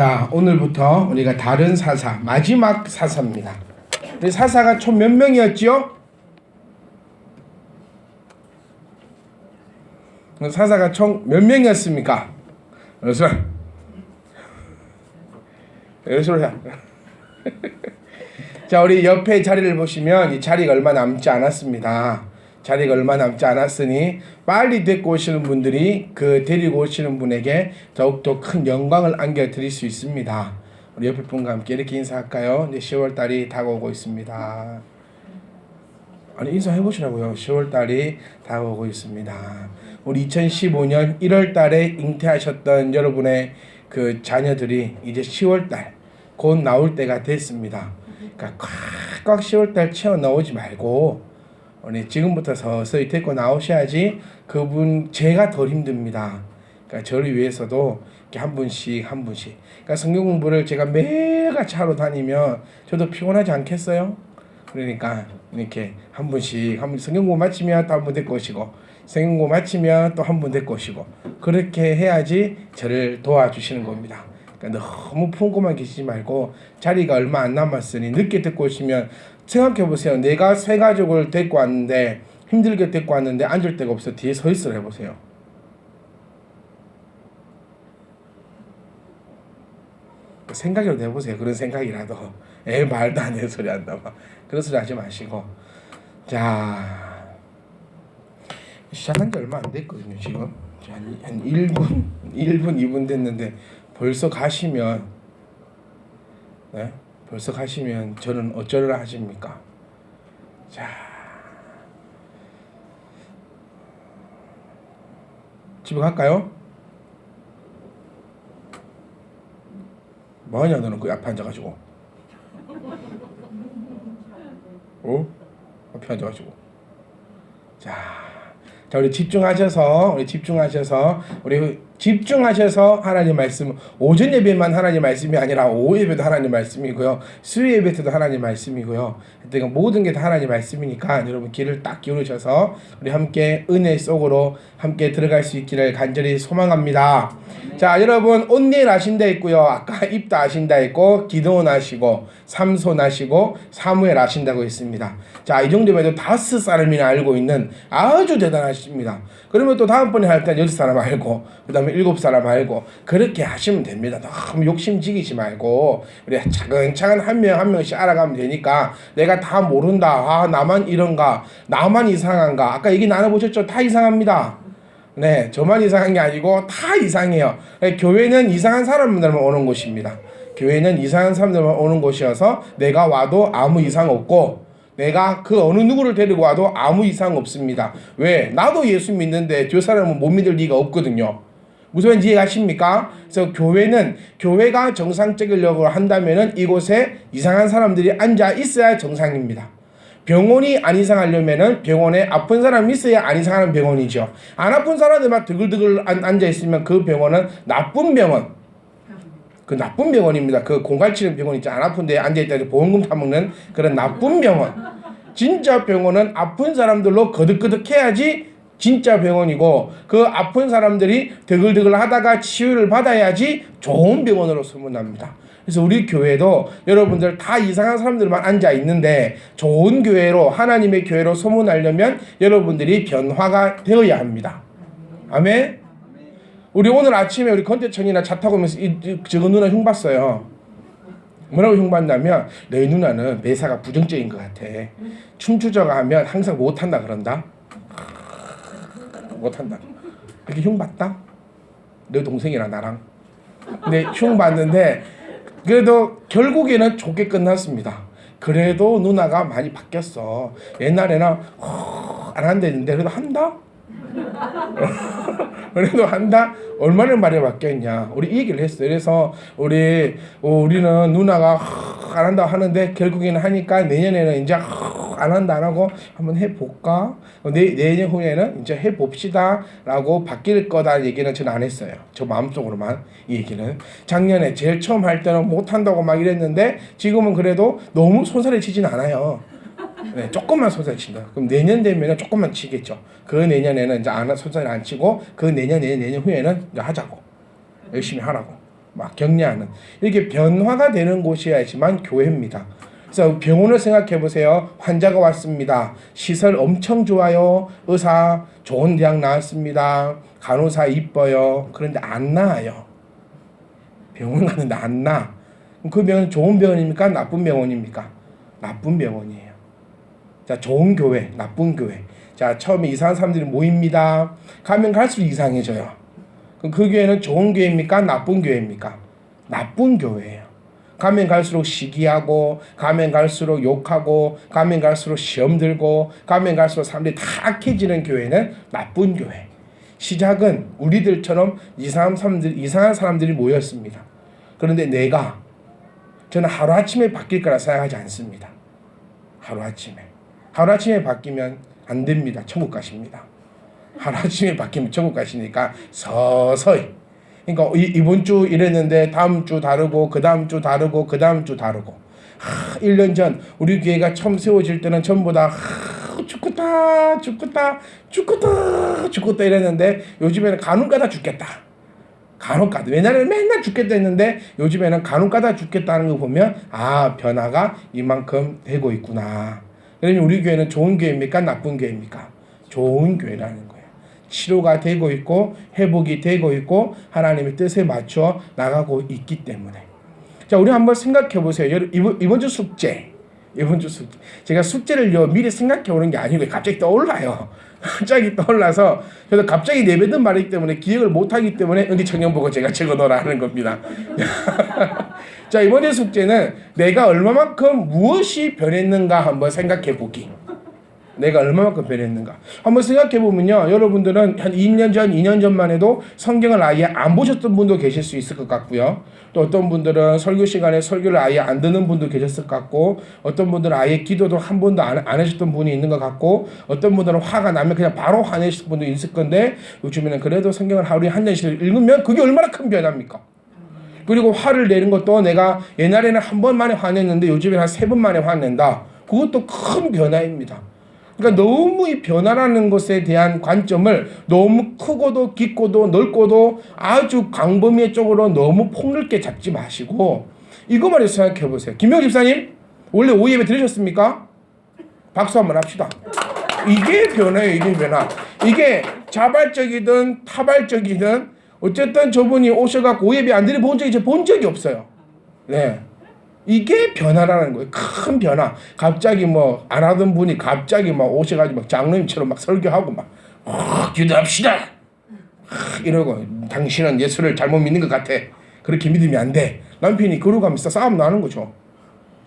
자, 오늘부터 우리가 다른 사사, 마지막 사사입니다. 우리 사사가 총 몇 명이었지요? 사사가 총 몇 명이었습니까? 여러분, 자, 우리 옆에 자리를 보시면 이 자리가 얼마 남지 않았습니다. 자리가 얼마 남지 않았으니 빨리 데리고 오시는 분들이 그 데리고 오시는 분에게 더욱더 큰 영광을 안겨드릴 수 있습니다. 우리 옆에 분과 함께 이렇게 인사할까요? 이제 10월달이 다가오고 있습니다. 아니, 인사해보시라고요. 10월달이 다가오고 있습니다. 우리 2015년 1월달에 잉태하셨던 여러분의 그 자녀들이 이제 10월달 곧 나올 때가 됐습니다. 그러니까 꽉꽉 10월달 채워 넣지 말고 우리 지금부터 서서히 데리고 나오셔야지 그분 제가 덜 힘듭니다. 그러니까 저를 위해서도 이렇게 한 분씩. 그러니까 성경 공부를 제가 매일같이 하러 다니면 저도 피곤하지 않겠어요? 그러니까 이렇게 한 분씩 성경 공부 마치면 또 한 분 데리고 오시고 성경 공부 마치면 또 한 분 데리고 오시고 그렇게 해야지 저를 도와주시는 겁니다. 그러니까 너무 품고만 계시지 말고 자리가 얼마 안 남았으니 늦게 데리고 오시면 생각해보세요. 내가 새 가족을 데리고 왔는데 힘들게 데리고 왔는데 앉을 데가 없어. 뒤에 서 있으라 해보세요. 생각이라도 해보세요. 그런 생각이라도. 말도 안 되는 소리 한다 막. 그런 소리 하지 마시고. 자, 시작한 지 얼마 안 됐거든요. 지금 한 1분 2분 됐는데 벌써 가시면 네? 벌써 가시면 저는 어쩌려 하십니까? 자, 집에 갈까요? 뭐하냐 너는 그 앞에 앉아가지고 앞에 앉아가지고 자, 우리 집중하셔서 하나님 말씀, 오전 예배만 하나님 말씀이 아니라 오후 예배도 하나님 말씀이고요, 수요 예배 때도 하나님 말씀이고요. 그러니까 모든 게 다 하나님 말씀이니까 여러분 귀를 딱 기울이셔서 우리 함께 은혜 속으로 함께 들어갈 수 있기를 간절히 소망합니다. 자, 여러분 온니엘 하신다 했고요, 아까 입다 하신다 했고, 기도원 하시고, 삼손 하시고, 사무엘 하신다고 했습니다. 자, 이 정도면 해도 5사람이나 알고 있는 아주 대단하십니다. 그러면 또 다음번에 할 때는 6사람 알고, 그 다음에 7사람 알고, 그렇게 하시면 됩니다. 너무 욕심지기지 말고 우리 차근차근 한 명 한 명씩 알아가면 되니까 내가 다 모른다, 나만 이런가, 나만 이상한가, 아까 얘기 나눠보셨죠? 다 이상합니다. 네, 저만 이상한 게 아니고 다 이상해요. 교회는 이상한 사람들만 오는 곳입니다. 교회는 이상한 사람들만 오는 곳이어서 내가 와도 아무 이상 없고 내가 그 어느 누구를 데리고 와도 아무 이상 없습니다. 왜? 나도 예수 믿는데 저 사람은 못 믿을 리가 없거든요. 무슨 말인지 이해하십니까? 그래서 교회가 정상적이려고 한다면은 이곳에 이상한 사람들이 앉아 있어야 정상입니다. 병원이 안 이상하려면은 병원에 아픈 사람이 있어야 안 이상하는 병원이죠. 안 아픈 사람들만 드글드글 앉아 있으면 그 병원은 나쁜 병원. 그 나쁜 병원입니다. 그 공갈치는 병원 있죠. 안 아픈데 앉아있다 해서 보험금 타먹는 그런 나쁜 병원. 진짜 병원은 아픈 사람들로 거득거득해야지 진짜 병원이고, 그 아픈 사람들이 드글드글 하다가 치유를 받아야지 좋은 병원으로 소문납니다. 그래서 우리 교회도 여러분들 다 이상한 사람들만 앉아 있는데 좋은 교회로, 하나님의 교회로 소문하려면 여러분들이 변화가 되어야 합니다. 아멘. 우리 오늘 아침에 우리 건대천이나 차 타고 오면서 저거 누나 흉 봤어요. 뭐라고 흉 봤냐면, 너희 누나는 매사가 부정적인 것 같아. 춤추자가 하면 항상 못한다 그런다. 못한다. 이렇게 흉 봤다? 너 동생이랑 나랑. 근데 흉 봤는데 그래도 결국에는 좋게 끝났습니다. 그래도 누나가 많이 바뀌었어. 옛날에는 안 한다는데 그래도 한다? 그래도 한다? 얼마나 많이 바뀌었냐. 우리 이 얘기를 했어요. 그래서 우리는 누나가 안 한다 하는데 결국에는 하니까 내년에는 이제 안 한다 안 하고 한번 해볼까? 내년 후에는 이제 해봅시다 라고 바뀔 거다 얘기는 저는 안 했어요. 저 마음속으로만 이 얘기는. 작년에 제일 처음 할 때는 못한다고 막 이랬는데 지금은 그래도 너무 손살에 치진 않아요. 네, 조금만 손살 친다. 그럼 내년 되면 조금만 치겠죠. 그 내년에는 이제 손살 안 치고 그 내년 후에는 이제 하자고. 열심히 하라고. 막 격려하는 이렇게 변화가 되는 곳이어야지만 교회입니다. 그래서 병원을 생각해 보세요. 환자가 왔습니다. 시설 엄청 좋아요. 의사 좋은 대학 나왔습니다. 간호사 이뻐요. 그런데 안 나아요. 병원 가는데 안 나. 그 병원은 좋은 병원입니까? 나쁜 병원입니까? 나쁜 병원이에요. 자, 좋은 교회, 나쁜 교회. 자, 처음에 이상한 사람들이 모입니다. 가면 갈수록 이상해져요. 그럼 그 교회는 좋은 교회입니까? 나쁜 교회입니까? 나쁜 교회예요. 가면 갈수록 시기하고, 가면 갈수록 욕하고, 가면 갈수록 시험 들고, 가면 갈수록 사람들이 다 악해지는 교회는 나쁜 교회. 시작은 우리들처럼 이상한 사람들이 모였습니다. 그런데 저는 하루아침에 바뀔 거라 생각하지 않습니다. 하루아침에 바뀌면 안 됩니다. 천국 가십니다. 하루아침에 바뀌면 천국 가시니까 서서히. 그러니까 이번 주 이랬는데 다음 주 다르고 그 다음 주 다르고 그 다음 주 다르고 1년 전 우리 교회가 처음 세워질 때는 전부 다 죽겠다 이랬는데 요즘에는 간혹가다 죽겠다. 옛날에는 맨날 죽겠다 했는데 요즘에는 간혹가다 죽겠다는 거 보면 변화가 이만큼 되고 있구나. 그러면 우리 교회는 좋은 교회입니까? 나쁜 교회입니까? 좋은 교회라는 거예요. 치료가 되고 있고 회복이 되고 있고 하나님의 뜻에 맞춰 나가고 있기 때문에. 자, 우리 한번 생각해 보세요. 이번 주 숙제. 제가 숙제를 미리 생각해 오는 게 아니고 갑자기 떠올라요. 갑자기 떠올라서 그래서 갑자기 내뱉은 말이기 때문에 기억을 못하기 때문에 은기 청년 보고 제가 적어놓으라는 겁니다. 자, 이번 주 숙제는 내가 얼마만큼 무엇이 변했는가 한번 생각해 보기. 내가 얼마만큼 변했는가 한번 생각해 보면요, 여러분들은 한 2년 전만 해도 성경을 아예 안 보셨던 분도 계실 수 있을 것 같고요. 또 어떤 분들은 설교 시간에 설교를 아예 안 듣는 분도 계셨을 것 같고, 어떤 분들은 아예 기도도 한 번도 안 하셨던 분이 있는 것 같고, 어떤 분들은 화가 나면 그냥 바로 화내실 분도 있을 건데, 요즘에는 그래도 성경을 하루에 한 장씩 읽으면 그게 얼마나 큰 변화입니까? 그리고 화를 내는 것도 내가 옛날에는 한 번 만에 화냈는데 요즘에는 한 3번 만에 화낸다. 그것도 큰 변화입니다. 그러니까 너무 이 변화라는 것에 대한 관점을 너무 크고도 깊고도 넓고도 아주 광범위의 쪽으로 너무 폭넓게 잡지 마시고 이것만 해서 생각해 보세요. 김명 집사님, 원래 오예배 들으셨습니까? 박수 한번 합시다. 이게 변화예요. 이게 변화. 이게 자발적이든 타발적이든 어쨌든 저분이 오셔갖고 오예배 안 드려본 적이 없어요. 네. 이게 변화라는 거예요. 큰 변화. 갑자기 안 하던 분이 갑자기 오셔가지고 장로님처럼 설교하고 기도합시다. 이러고 당신은 예수를 잘못 믿는 것 같아. 그렇게 믿으면 안 돼. 남편이 그러고 하면서 싸움 나는 거죠.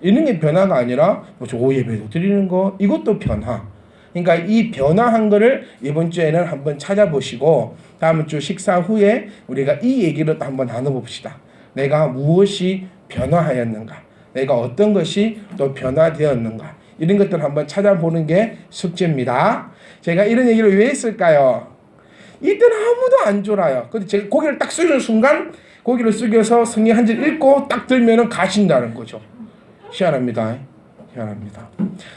이런 게 변화가 아니라 오예배도 드리는 거, 이것도 변화. 그러니까 이 변화한 거를 이번 주에는 한번 찾아보시고 다음 주 식사 후에 우리가 이 얘기를 또 한번 나눠봅시다. 내가 무엇이 변화하였는가, 내가 어떤 것이 또 변화되었는가, 이런 것들을 한번 찾아보는 게 숙제입니다. 제가 이런 얘기를 왜 했을까요? 이때는 아무도 안 졸아요. 근데 제가 고개를 딱 숙이는 순간 고개를 숙여서 성경 한 절 읽고 딱 들면은 가신다는 거죠. 희한합니다.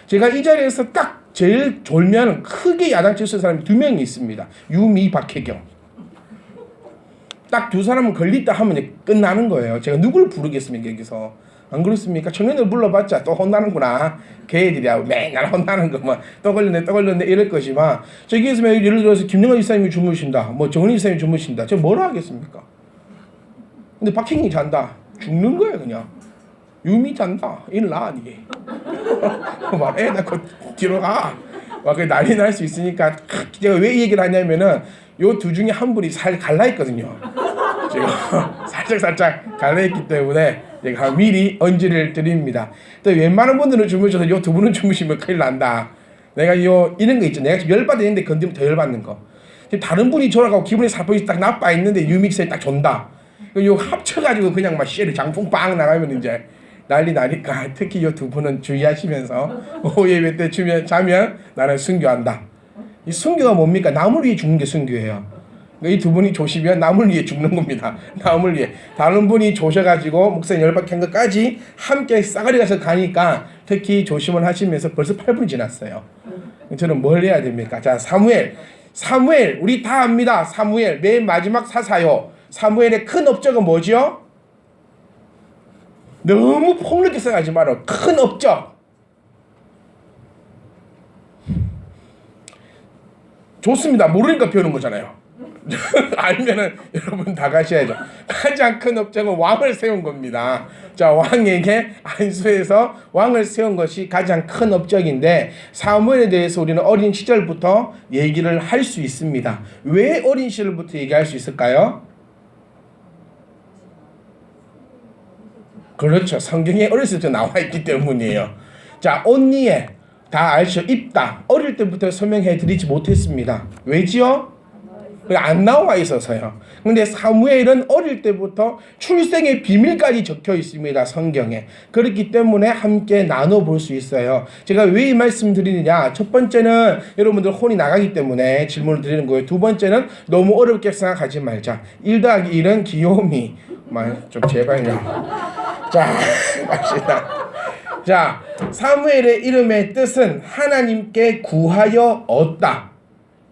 제가 이 자리에서 딱 제일 졸면 크게 야단칠 수 있는 사람이 2명이 있습니다. 유미, 박혜경. 딱 2사람은 걸렸다 하면 끝나는 거예요. 제가 누굴 부르겠습니까, 여기서? 안 그렇습니까? 청년들 불러봤자 또 혼나는구나. 걔들이야 맨날 혼나는 거 또 걸렸네 이럴 것이만, 저기에서 예를 들어서 김영환 이사님이 주무신다, 정은희 이사님이 주무신다. 제가 뭐라 하겠습니까? 근데 박혜경이 잔다. 죽는 거예요, 그냥. 유미 잔다. 일어나, 니. 애 낳고 뒤로 가. 난리 날 수 있으니까. 제가 왜 이 얘기를 하냐면은 요 2 중에 한 분이 갈라있거든요. 지금 살짝 갈라있기 때문에 제가 미리 언지를 드립니다. 또 웬만한 분들은 주무셔서 요 2분은 주무시면 큰일 난다. 내가 이런 거 있죠. 내가 지금 열받았는데 건드리면 더 열받는 거. 다른 분이 졸아가고 기분이 살포시 딱 나빠 있는데 유믹스에 딱 존다. 요 합쳐가지고 그냥 쉐를 장풍 빵 나가면 이제 난리 나니까 특히 요 2분은 주의하시면서 오예배 때 자면 나는 순교한다. 이 순교가 뭡니까? 남을 위해 죽는 게 순교예요. 이 2분이 조시면 남을 위해 죽는 겁니다. 남을 위해. 다른 분이 조셔가지고 목사님 열받게 것까지 함께 싸가리 가서 가니까 특히 조심을 하시면서 벌써 8분이 지났어요. 저는 뭘 해야 됩니까? 자, 사무엘 우리 다 압니다. 사무엘 맨 마지막 사사요. 사무엘의 큰 업적은 뭐죠? 너무 폭넓게 생각하지 말고 큰 업적. 좋습니다. 모르니까 배우는 거잖아요. 알면은 여러분 다 가셔야죠. 가장 큰 업적은 왕을 세운 겁니다. 자, 왕에게 안수해서 왕을 세운 것이 가장 큰 업적인데, 사무엘에 대해서 우리는 어린 시절부터 얘기를 할 수 있습니다. 왜 어린 시절부터 얘기할 수 있을까요? 그렇죠. 성경에 어렸을 때 나와 있기 때문이에요. 자, 온니에 다 알죠. 입다. 어릴 때부터 설명해 드리지 못했습니다. 왜지요? 안 나와 있어서요. 근데 사무엘은 어릴 때부터 출생의 비밀까지 적혀 있습니다. 성경에. 그렇기 때문에 함께 나눠볼 수 있어요. 제가 왜 이 말씀 드리느냐. 첫 번째는 여러분들 혼이 나가기 때문에 질문을 드리는 거예요. 두 번째는 너무 어렵게 생각하지 말자. 1 더하기 1은 귀요미. 좀 제발요. 자, 갑시다. 자, 사무엘의 이름의 뜻은 하나님께 구하여 얻다.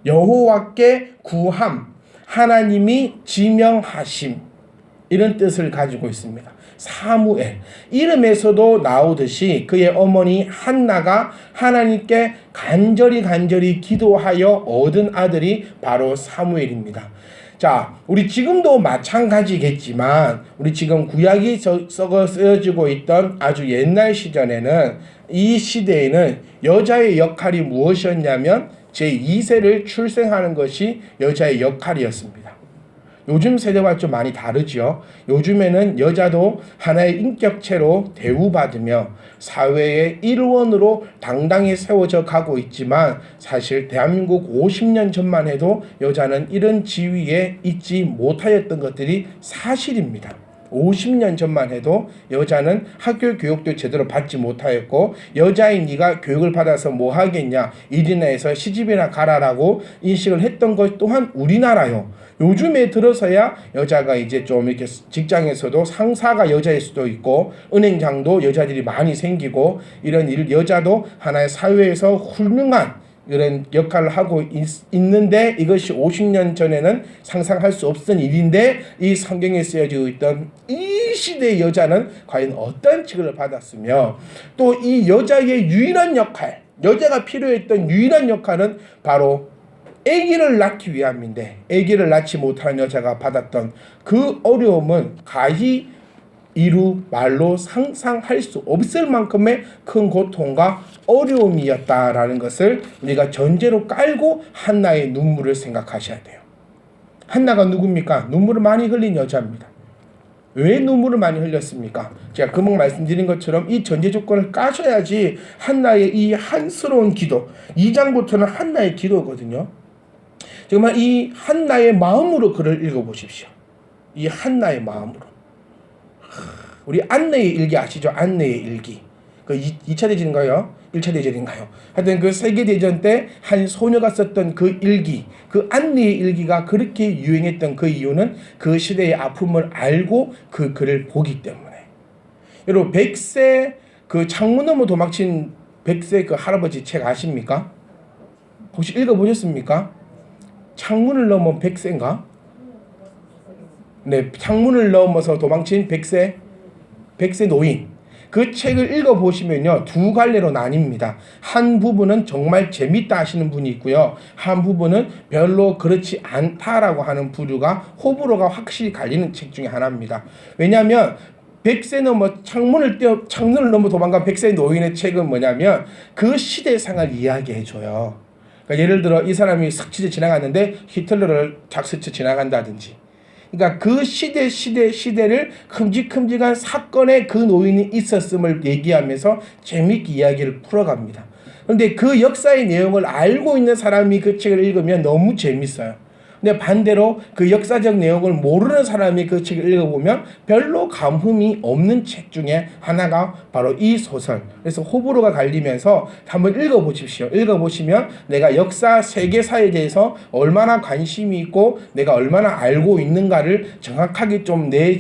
여호와께 구함, 하나님이 지명하심, 이런 뜻을 가지고 있습니다. 사무엘, 이름에서도 나오듯이 그의 어머니 한나가 하나님께 간절히 기도하여 얻은 아들이 바로 사무엘입니다. 자, 우리 지금도 마찬가지겠지만 우리 지금 구약이 쓰여지고 있던 아주 옛날 시절에는, 이 시대에는 여자의 역할이 무엇이었냐면 제2세를 출생하는 것이 여자의 역할이었습니다. 요즘 세대와 좀 많이 다르죠. 요즘에는 여자도 하나의 인격체로 대우받으며 사회의 일원으로 당당히 세워져 가고 있지만, 사실 대한민국 50년 전만 해도 여자는 이런 지위에 있지 못하였던 것들이 사실입니다. 50년 전만 해도 여자는 학교 교육도 제대로 받지 못하였고, 여자인 네가 교육을 받아서 뭐 하겠냐, 일이나 해서 시집이나 가라라고 인식을 했던 것 또한 우리나라요. 요즘에 들어서야 여자가 이제 좀 이렇게 직장에서도 상사가 여자일 수도 있고, 은행장도 여자들이 많이 생기고, 이런 일, 여자도 하나의 사회에서 훌륭한 이런 역할을 하고 있는데, 이것이 50년 전에는 상상할 수 없었던 일인데, 이 성경에 쓰여지고 있던 이 시대의 여자는 과연 어떤 직을 받았으며, 또 이 여자의 유일한 역할, 여자가 필요했던 유일한 역할은 바로 아기를 낳기 위함인데, 아기를 낳지 못하는 여자가 받았던 그 어려움은 가히 이루 말로 상상할 수 없을 만큼의 큰 고통과 어려움이었다라는 것을 우리가 전제로 깔고 한나의 눈물을 생각하셔야 돼요. 한나가 누굽니까? 눈물을 많이 흘린 여자입니다. 왜 눈물을 많이 흘렸습니까? 제가 금방 말씀드린 것처럼 이 전제 조건을 까셔야지 한나의 이 한스러운 기도, 2장부터는 한나의 기도거든요. 정말 이 한나의 마음으로 글을 읽어보십시오. 이 한나의 마음으로. 우리 안내의 일기 아시죠? 안내의 일기. 그 2차 대전인가요? 1차 대전인가요? 하여튼 그 세계대전 때 한 소녀가 썼던 그 일기, 그 안내의 일기가 그렇게 유행했던 그 이유는 그 시대의 아픔을 알고 그 글을 보기 때문에. 여러분, 백세, 그 창문 너머 도망친 백세 그 할아버지 책 아십니까? 혹시 읽어보셨습니까? 창문을 넘은 백세인가? 네, 창문을 넘어서 도망친 백세 노인. 그 책을 읽어보시면요, 두 갈래로 나뉩니다. 한 부분은 정말 재밌다 하시는 분이 있고요, 한 부분은 별로 그렇지 않다라고 하는 부류가, 호불호가 확실히 갈리는 책 중에 하나입니다. 왜냐하면 백세 넘어 창문을 넘어 도망간 백세 노인의 책은 뭐냐면 그 시대상을 이야기해줘요. 그러니까 예를 들어 이 사람이 스쳐 지나갔는데 히틀러를 작스쳐 지나간다든지, 그러니까 그 시대를 큼직큼직한 사건에 그 노인이 있었음을 얘기하면서 재미있게 이야기를 풀어갑니다. 그런데 그 역사의 내용을 알고 있는 사람이 그 책을 읽으면 너무 재밌어요. 근데 반대로 그 역사적 내용을 모르는 사람이 그 책을 읽어보면 별로 감흥이 없는 책 중에 하나가 바로 이 소설. 그래서 호불호가 갈리면서 한번 읽어보십시오. 읽어보시면 내가 역사 세계사에 대해서 얼마나 관심이 있고 내가 얼마나 알고 있는가를 정확하게 좀 내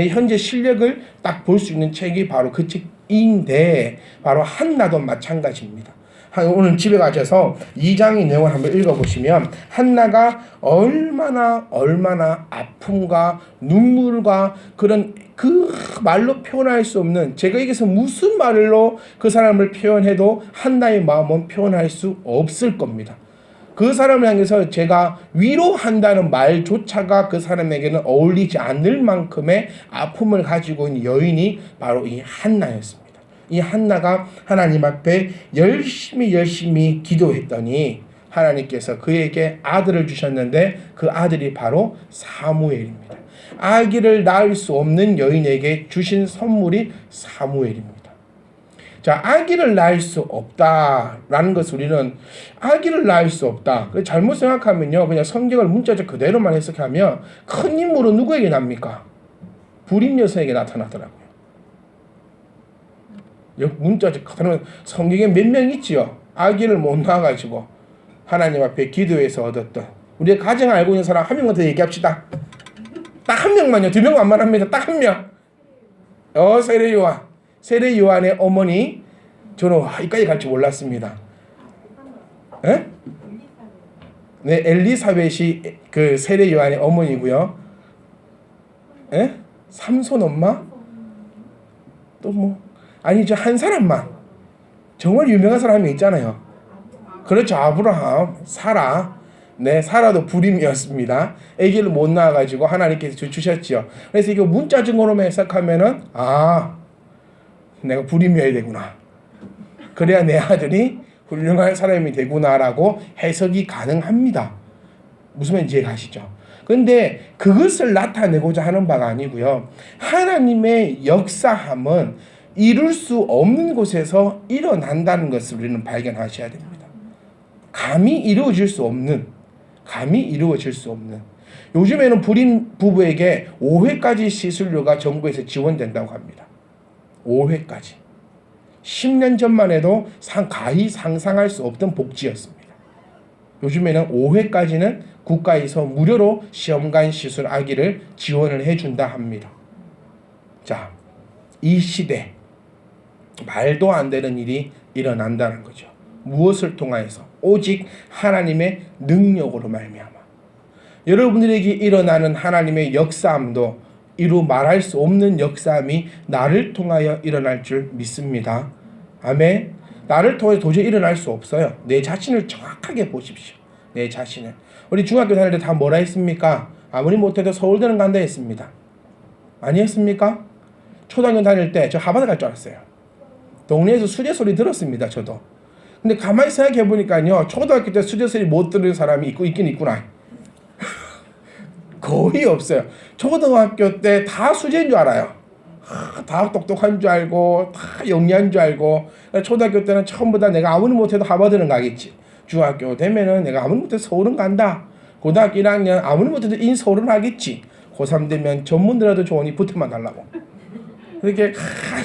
현재 실력을 딱 볼 수 있는 책이 바로 그 책인데, 바로 한나도 마찬가지입니다. 오늘 집에 가셔서 2장의 내용을 한번 읽어보시면 한나가 얼마나 아픔과 눈물과 그런 그 말로 표현할 수 없는, 제가 여기서 무슨 말로 그 사람을 표현해도 한나의 마음은 표현할 수 없을 겁니다. 그 사람을 향해서 제가 위로한다는 말조차가 그 사람에게는 어울리지 않을 만큼의 아픔을 가지고 있는 여인이 바로 이 한나였습니다. 이 한나가 하나님 앞에 열심히 기도했더니 하나님께서 그에게 아들을 주셨는데 그 아들이 바로 사무엘입니다. 아기를 낳을 수 없는 여인에게 주신 선물이 사무엘입니다. 자, 아기를 낳을 수 없다라는 것을 우리는 아기를 낳을 수 없다. 잘못 생각하면요, 그냥 성경을 문자적 그대로만 해석하면 큰 인물은 누구에게 납니까? 불임 여성에게 나타나더라고요. 문자적 그대로 성경에 몇 명 있지요. 아기를 못 낳아가지고 하나님 앞에 기도해서 얻었던. 우리가 가정 알고 있는 사람 한 명만 더 얘기합시다. 딱 한 명만요. 두 명 안 합니다. 딱 한 명. 세례 요한. 세례 요한의 어머니, 저는 여기까지 갈 줄 몰랐습니다. 에? 네, 엘리사벳이 그 세례 요한의 어머니고요. 에? 삼손 엄마? 또 뭐? 아니죠, 한 사람만. 정말 유명한 사람이 있잖아요. 그렇죠, 아브라함, 사라. 네, 사라도 불임이었습니다. 아기를 못 낳아가지고 하나님께서 주셨죠. 그래서 이거 문자적으로만 해석하면은 내가 불임이어야 되구나. 그래야 내 아들이 훌륭한 사람이 되구나라고 해석이 가능합니다. 무슨 말인지 이해가시죠? 그런데 그것을 나타내고자 하는 바가 아니고요. 하나님의 역사함은 이룰 수 없는 곳에서 일어난다는 것을 우리는 발견하셔야 됩니다. 감히 이루어질 수 없는. 요즘에는 불임 부부에게 5회까지 시술료가 정부에서 지원된다고 합니다. 5회까지. 10년 전만 해도 가히 상상할 수 없던 복지였습니다. 요즘에는 5회까지는 국가에서 무료로 시험관 시술 아기를 지원을 해준다 합니다. 자, 이 시대 말도 안 되는 일이 일어난다는 거죠. 무엇을 통하여서? 오직 하나님의 능력으로 말미암아. 여러분들에게 일어나는 하나님의 역사함도 이루 말할 수 없는 역사함이 나를 통하여 일어날 줄 믿습니다. 아멘. 나를 통해 도저히 일어날 수 없어요. 내 자신을 정확하게 보십시오. 내 자신을. 우리 중학교 다닐 때 다 뭐라 했습니까? 아무리 못해도 서울대는 간다 했습니다. 아니었습니까? 초등학교 다닐 때 저 하버드 갈 줄 알았어요. 동네에서 수제 소리 들었습니다. 저도. 근데 가만히 생각해 보니까요, 초등학교 때 수제 소리 못 들은 사람이 있긴 있구나. 거의 없어요. 초등학교 때 다 수제인 줄 알아요. 다 똑똑한 줄 알고 다 영리한 줄 알고. 초등학교 때는 처음보다 내가 아무리 못해도 하버드는 가겠지. 중학교 되면은 내가 아무리 못해도 서울은 간다. 고등학교 1학년 아무리 못해도 인서울은 하겠지. 고3 되면 전문대라도 좋으니 붙으면 달라고. 그렇게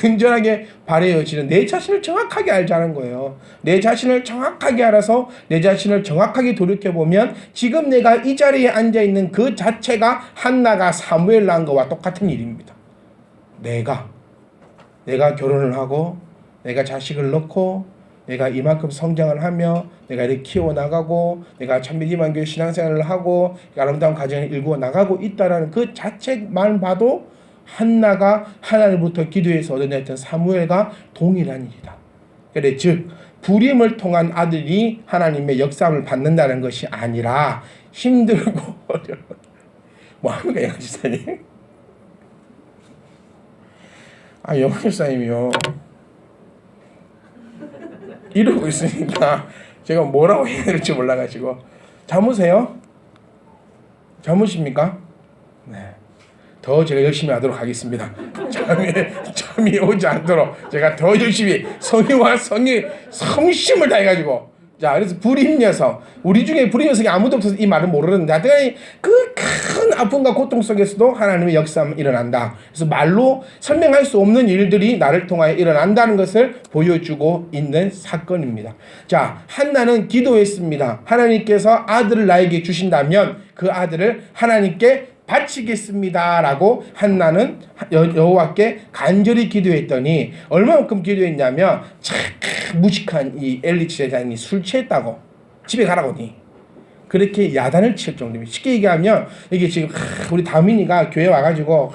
안전하게 발휘해지는 내 자신을 정확하게 알자는 거예요. 내 자신을 정확하게 알아서 내 자신을 정확하게 돌이켜보면 지금 내가 이 자리에 앉아있는 그 자체가 한나가 사무엘 낳은 것과 똑같은 일입니다. 내가 결혼을 하고 내가 자식을 낳고 내가 이만큼 성장을 하며 내가 이렇게 키워나가고 내가 참미기만교회 신앙생활을 하고 아름다운 가정을 일구어 나가고 있다는 그 자체만 봐도 한나가 하나님부터 기도해서 얻어냈던 사무엘과 동일한 일이다. 그래, 즉 불임을 통한 아들이 하나님의 역사함을 받는다는 것이 아니라 힘들고 어려운 뭐합니까 영화 집사님? 영화 집사님이요 이러고 있으니까 제가 뭐라고 해야 될지 몰라가지고. 잠으세요? 잠으십니까? 네. 더 제가 열심히 하도록 하겠습니다. 잠이 오지 않도록 제가 더 열심히 성의와 성심을 다해가지고. 자, 그래서 불임 여성, 우리 중에 불임 여성이 아무도 없어서 이 말을 모르는데 하여튼 그 큰 아픔과 고통 속에서도 하나님의 역사는 일어난다. 그래서 말로 설명할 수 없는 일들이 나를 통하여 일어난다는 것을 보여주고 있는 사건입니다. 자, 한나는 기도했습니다. 하나님께서 아들을 나에게 주신다면 그 아들을 하나님께 바치겠습니다 라고 한나는 여호와께 간절히 기도했더니 얼마만큼 기도했냐면 참 무식한 이 엘리 제사장이 술 취했다고 집에 가라고니 그렇게 야단을 칠 정도입니다. 쉽게 얘기하면 이게 지금 우리 다민이가 교회 와가지고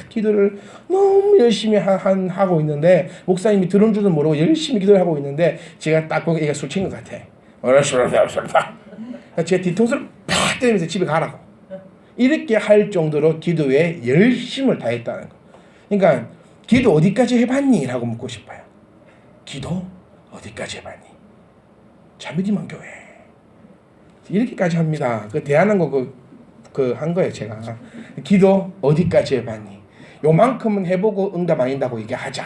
기도를 너무 열심히 하고 있는데 목사님이 들은 줄도 모르고 열심히 기도를 하고 있는데 제가 딱 보고 얘가 술 친 것 같아. 제 뒤통수를 팍 때리면서 집에 가라고. 이렇게 할 정도로 기도에 열심을 다했다는 거. 그러니까 기도 어디까지 해봤니? 라고 묻고 싶어요. 기도 어디까지 해봤니? 자미디만 교회. 이렇게까지 합니다. 그 대한항공 한 거예요, 제가. 기도 어디까지 해봤니? 요만큼은 해보고 응답 아닌다고 얘기하자.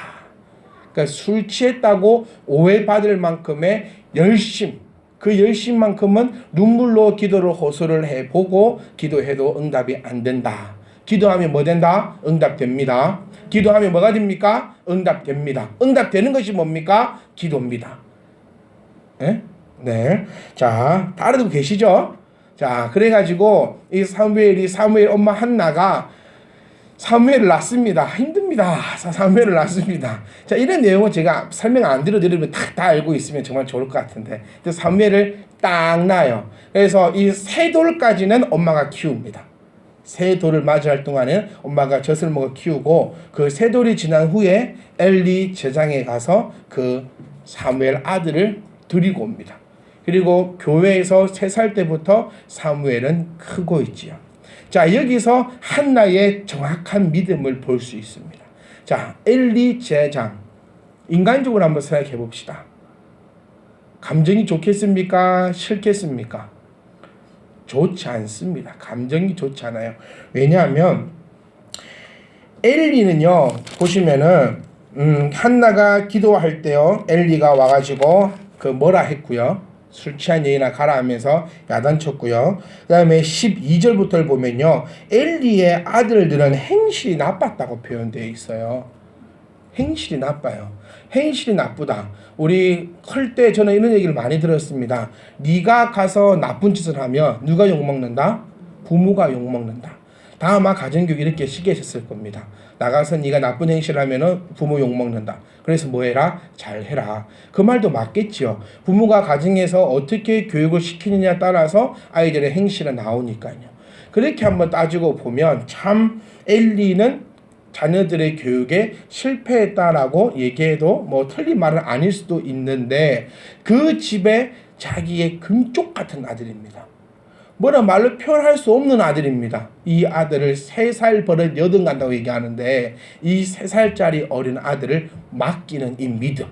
그러니까 술 취했다고 오해받을 만큼의 열심, 그 열심만큼은 눈물로 기도를 호소를 해보고 기도해도 응답이 안 된다. 기도하면 뭐 된다? 응답됩니다. 기도하면 뭐가 됩니까? 응답됩니다. 응답되는 것이 뭡니까? 기도입니다. 네? 네. 자, 다 알아두고 계시죠? 자, 그래가지고 이 사무엘 엄마 한나가 사무엘을 낳습니다. 힘듭니다. 사무엘을 낳습니다. 자, 이런 내용은 제가 설명 안 드리면 다 알고 있으면 정말 좋을 것 같은데 사무엘을 딱 낳아요. 그래서 이 세 돌까지는 엄마가 키웁니다. 세 돌을 맞이할 동안은 엄마가 젖을 먹어 키우고 그 세 돌이 지난 후에 엘리 제장에 가서 그 사무엘 아들을 드리고 옵니다. 그리고 교회에서 3살 때부터 사무엘은 크고 있지요. 자, 여기서 한나의 정확한 믿음을 볼 수 있습니다. 자, 엘리 제장. 인간적으로 한번 생각해 봅시다. 감정이 좋겠습니까? 싫겠습니까? 좋지 않습니다. 감정이 좋지 않아요. 왜냐하면 엘리는요, 보시면은 한나가 기도할 때요, 엘리가 와가지고 그 뭐라 했고요. 술 취한 여인아 가라 하면서 야단쳤고요. 그 다음에 12절부터를 보면요, 엘리의 아들들은 행실이 나빴다고 표현되어 있어요. 행실이 나빠요. 행실이 나쁘다. 우리 클 때 저는 이런 얘기를 많이 들었습니다. 네가 가서 나쁜 짓을 하면 누가 욕먹는다? 부모가 욕먹는다. 다 아마 가정교육 이렇게 시키셨을 겁니다. 나가서 네가 나쁜 행실을 하면은 부모 욕먹는다. 그래서 뭐 해라? 잘해라. 그 말도 맞겠지요. 부모가 가정에서 어떻게 교육을 시키느냐에 따라서 아이들의 행실은 나오니까요. 그렇게 한번 따지고 보면 참 엘리는 자녀들의 교육에 실패했다라고 얘기해도 뭐 틀린 말은 아닐 수도 있는데 그 집에 자기의 금쪽 같은 아들입니다. 뭐라 말로 표현할 수 없는 아들입니다. 이 아들을 3살 버릇 여든 간다고 얘기하는데 이 3살짜리 어린 아들을 맡기는 이 믿음.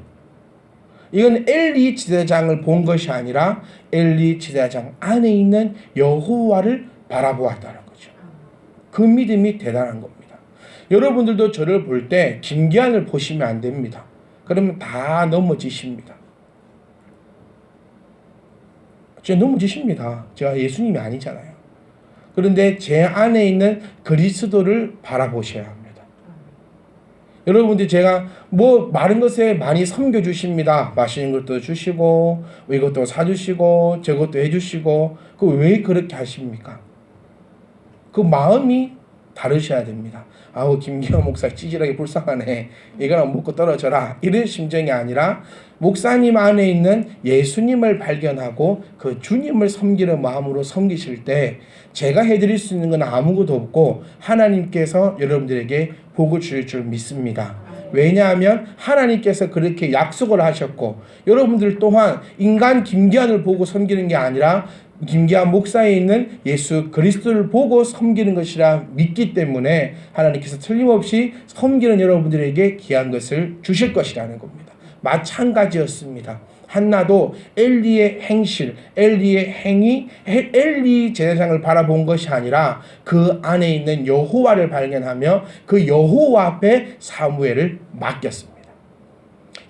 이건 엘리 지대장을 본 것이 아니라 엘리 지대장 안에 있는 여호와를 바라보았다는 거죠. 그 믿음이 대단한 겁니다. 여러분들도 저를 볼 때 김기환을 보시면 안 됩니다. 그러면 다 넘어지십니다. 제가 넘어지십니다. 제가 예수님이 아니잖아요. 그런데 제 안에 있는 그리스도를 바라보셔야 합니다. 여러분들 제가 뭐 마른 것에 많이 섬겨주십니다. 맛있는 것도 주시고 이것도 사주시고 저것도 해주시고 그 왜 그렇게 하십니까? 그 마음이 다르셔야 됩니다. 아우 김기현 목사 찌질하게 불쌍하네. 이거랑 먹고 떨어져라. 이런 심정이 아니라 목사님 안에 있는 예수님을 발견하고 그 주님을 섬기는 마음으로 섬기실 때 제가 해드릴 수 있는 건 아무것도 없고 하나님께서 여러분들에게 복을 주실 줄 믿습니다. 왜냐하면 하나님께서 그렇게 약속을 하셨고 여러분들 또한 인간 김기환을 보고 섬기는 게 아니라 김기환 목사에 있는 예수 그리스도를 보고 섬기는 것이라 믿기 때문에 하나님께서 틀림없이 섬기는 여러분들에게 귀한 것을 주실 것이라는 겁니다. 마찬가지였습니다. 한나도 엘리의 행실, 엘리의 행위, 엘리 제사장을 바라본 것이 아니라 그 안에 있는 여호와를 발견하며 그 여호와 앞에 사무엘을 맡겼습니다.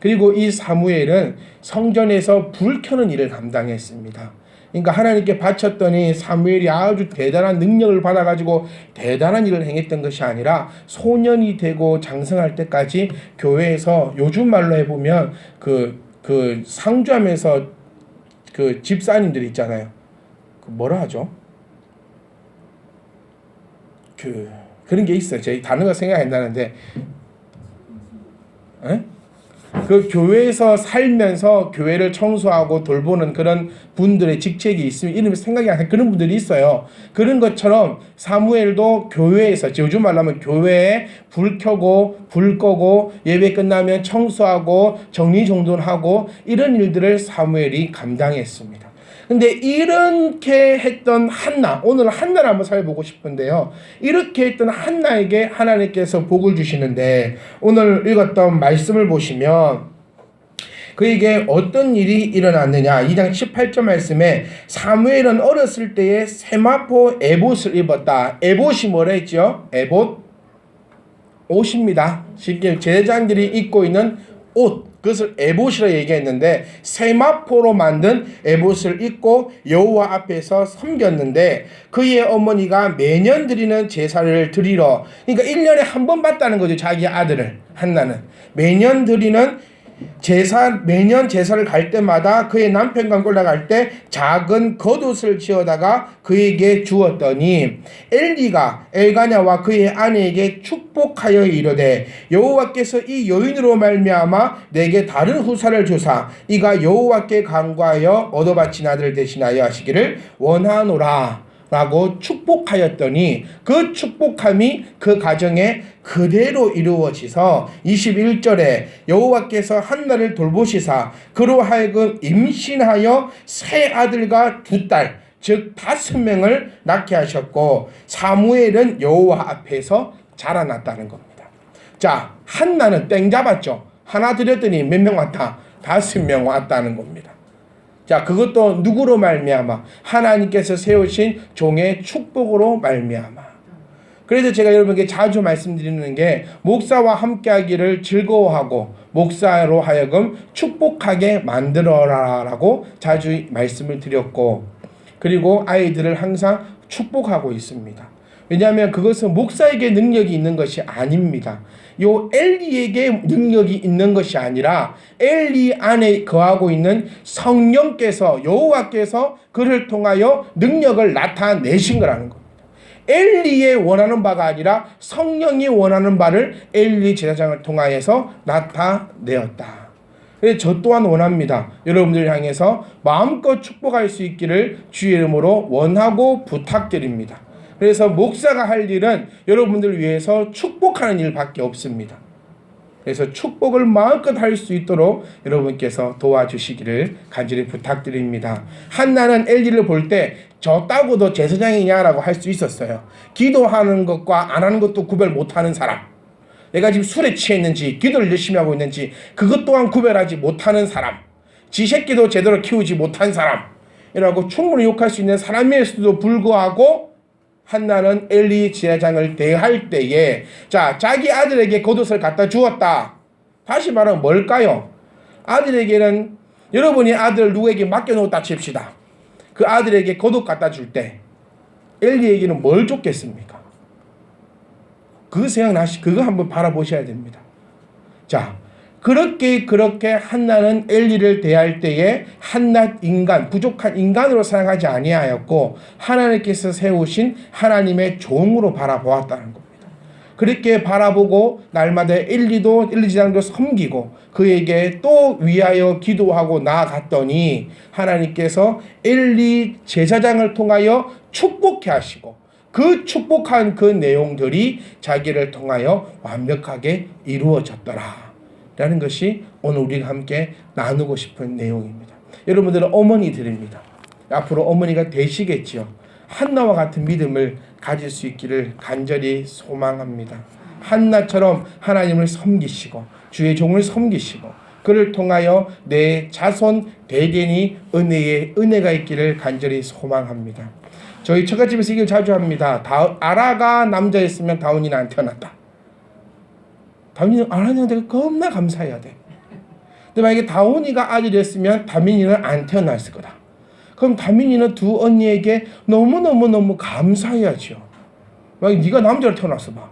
그리고 이 사무엘은 성전에서 불 켜는 일을 감당했습니다. 그러니까 하나님께 바쳤더니 사무엘이 아주 대단한 능력을 받아가지고 대단한 일을 행했던 것이 아니라 소년이 되고 장성할 때까지 교회에서 요즘 말로 해보면 그 상주하면서 그 집사님들 있잖아요. 그 뭐라 하죠? 그런 게 있어요. 제 단어가 생각이 안 나는데, 에? 그 교회에서 살면서 교회를 청소하고 돌보는 그런 분들의 직책이 있으면 이름이 생각이 안 나는 그런 분들이 있어요. 그런 것처럼 사무엘도 교회에서, 요즘 말로 하면 교회에 불 켜고 불 꺼고 예배 끝나면 청소하고 정리정돈하고 이런 일들을 사무엘이 감당했습니다. 근데 이렇게 했던 한나, 오늘 한나를 한번 살펴보고 싶은데요. 이렇게 했던 한나에게 하나님께서 복을 주시는데, 오늘 읽었던 말씀을 보시면 그에게 어떤 일이 일어났느냐. 2장 18절 말씀에 사무엘은 어렸을 때에 세마포 에봇을 입었다. 에봇이 뭐라 했죠? 에봇? 옷입니다. 제사장들이 입고 있는 옷, 그것을 에봇이라 얘기했는데 세마포로 만든 에봇을 입고 여호와 앞에서 섬겼는데 그의 어머니가 매년 드리는 제사를 드리러, 그러니까 1년에 한 번 봤다는 거죠. 자기 아들을, 한나는 매년 드리는 매년 제사를 갈 때마다 그의 남편과 올라갈 때 작은 겉옷을 지어다가 그에게 주었더니 엘리가 엘가냐와 그의 아내에게 축복하여 이르되 여호와께서 이 여인으로 말미암아 내게 다른 후사를 주사 이가 여호와께 간구하여 얻어바친 아들 대신하여 하시기를 원하노라 라고 축복하였더니 그 축복함이 그 가정에 그대로 이루어지서 21절에 여호와께서 한나를 돌보시사 그로 하여금 임신하여 세 아들과 두 딸, 즉 5명을 낳게 하셨고 사무엘은 여호와 앞에서 자라났다는 겁니다. 자, 한나는 땡 잡았죠. 하나 드렸더니 몇 명 왔다? 5명 왔다는 겁니다. 자, 그것도 누구로 말미암아? 하나님께서 세우신 종의 축복으로 말미암아. 그래서 제가 여러분께 자주 말씀드리는 게 목사와 함께하기를 즐거워하고 목사로 하여금 축복하게 만들어라라고 자주 말씀을 드렸고, 그리고 아이들을 항상 축복하고 있습니다. 왜냐하면 그것은 목사에게 능력이 있는 것이 아닙니다. 요 엘리에게 능력이 있는 것이 아니라 엘리 안에 거하고 있는 성령께서, 여호와께서 그를 통하여 능력을 나타내신 거라는 겁니다. 엘리의 원하는 바가 아니라 성령이 원하는 바를 엘리 제사장을 통하여서 나타내었다. 그래서 저 또한 원합니다. 여러분들 향해서 마음껏 축복할 수 있기를 주의 이름으로 원하고 부탁드립니다. 그래서 목사가 할 일은 여러분들 위해서 축복하는 일밖에 없습니다. 그래서 축복을 마음껏 할 수 있도록 여러분께서 도와주시기를 간절히 부탁드립니다. 한나는 엘리를 볼 때 저 따고도 제사장이냐라고 할 수 있었어요. 기도하는 것과 안 하는 것도 구별 못하는 사람, 내가 지금 술에 취했는지 기도를 열심히 하고 있는지 그것 또한 구별하지 못하는 사람, 지 새끼도 제대로 키우지 못한 사람 이라고 충분히 욕할 수 있는 사람일 수도 불구하고 한나는 엘리 제사장을 대할 때에 자기 아들에게 겉옷을 갖다 주었다. 다시 말하면 뭘까요? 아들에게는, 여러분이 아들 누구에게 맡겨놓았다 칩시다. 그 아들에게 겉옷 갖다 줄 때 엘리에게는 뭘 줬겠습니까? 그거 한번 바라보셔야 됩니다. 자, 그렇게 한나는 엘리를 대할 때에 한낱 인간, 부족한 인간으로 생각하지 아니하였고 하나님께서 세우신 하나님의 종으로 바라보았다는 겁니다. 그렇게 바라보고 날마다 엘리 제사장도 섬기고 그에게 또 위하여 기도하고 나아갔더니 하나님께서 엘리 제사장을 통하여 축복해 하시고 그 축복한 그 내용들이 자기를 통하여 완벽하게 이루어졌더라 라는 것이 오늘 우리가 함께 나누고 싶은 내용입니다. 여러분들은 어머니들입니다. 앞으로 어머니가 되시겠지요. 한나와 같은 믿음을 가질 수 있기를 간절히 소망합니다. 한나처럼 하나님을 섬기시고 주의 종을 섬기시고 그를 통하여 내 자손 대대니 은혜가 있기를 간절히 소망합니다. 저희 처갓집에서 얘기를 자주 합니다. 아라가 남자였으면 다운이는 안 태어났다. 다운이는 아라한테 겁나 감사해야 돼. 근데 만약에 다운이가 아들이었으면 다민이는 안 태어났을 거다. 그럼 다민이는 두 언니에게 너무너무 감사해야죠. 만약에 네가 남자로 태어났어 봐.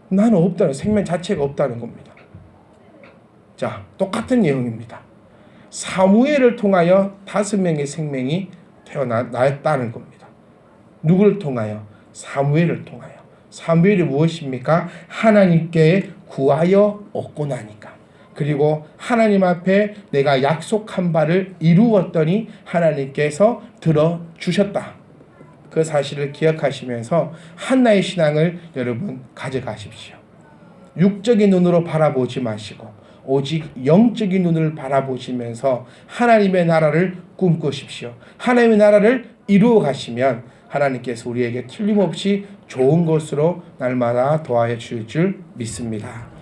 나는 없다는, 생명 자체가 없다는 겁니다. 자, 똑같은 내용입니다. 사무엘을 통하여 5명의 생명이 태어났다는 겁니다. 누구를 통하여? 사무엘을 통하여. 사무엘이 무엇입니까? 하나님께 구하여 얻고 나니까. 그리고 하나님 앞에 내가 약속한 바를 이루었더니 하나님께서 들어주셨다. 그 사실을 기억하시면서 한나의 신앙을 여러분 가져가십시오. 육적인 눈으로 바라보지 마시고 오직 영적인 눈을 바라보시면서 하나님의 나라를 꿈꾸십시오. 하나님의 나라를 이루어 가시면 하나님께서 우리에게 틀림없이 좋은 것으로 날마다 도와해 주실 줄 믿습니다.